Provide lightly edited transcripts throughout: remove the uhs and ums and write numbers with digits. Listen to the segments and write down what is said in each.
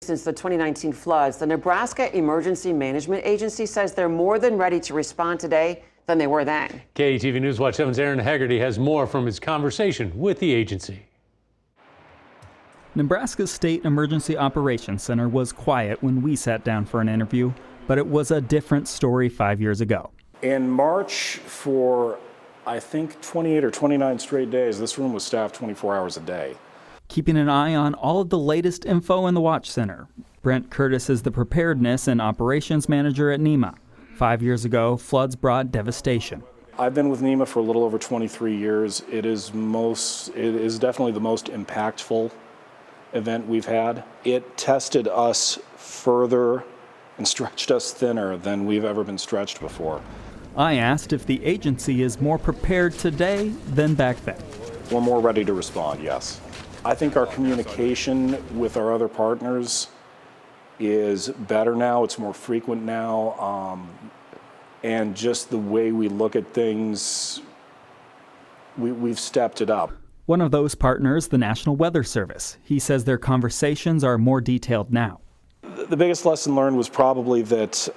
since the 2019 floods, the Nebraska Emergency Management Agency says they're more than ready to respond today than they were then. KETV News Watch 7's Aaron Hegarty has more from his conversation with the agency. Nebraska's State Emergency Operations Center was quiet when we sat down for an interview, but it was a different story 5 years ago. In March, for I think 28 or 29 straight days, this room was staffed 24 hours a day. Keeping an eye on all of the latest info in the Watch Center. Brent Curtis is the Preparedness and Operations Manager at NEMA. 5 years ago, floods brought devastation. I've been with NEMA for a little over 23 years. It is definitely the most impactful event we've had. It tested us further and stretched us thinner than we've ever been stretched before. I asked if the agency is more prepared today than back then. We're more ready to respond, yes. I think our communication with our other partners is better now. It's more frequent now. And just the way we look at things, we've stepped it up. One of those partners, the National Weather Service. He says their conversations are more detailed now. The biggest lesson learned was probably that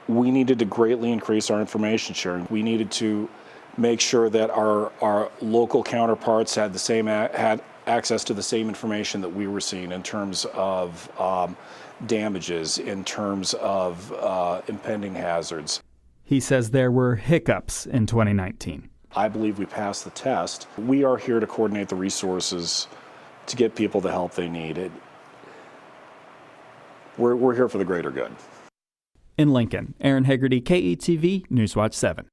we needed to greatly increase our information sharing. We needed to make sure that our local counterparts had had access to the same information that we were seeing in terms of damages, in terms of impending hazards. He says there were hiccups in 2019. I believe we passed the test. We are here to coordinate the resources to get people the help they need. We're here for the greater good. In Lincoln, Aaron Hegarty, KETV Newswatch 7.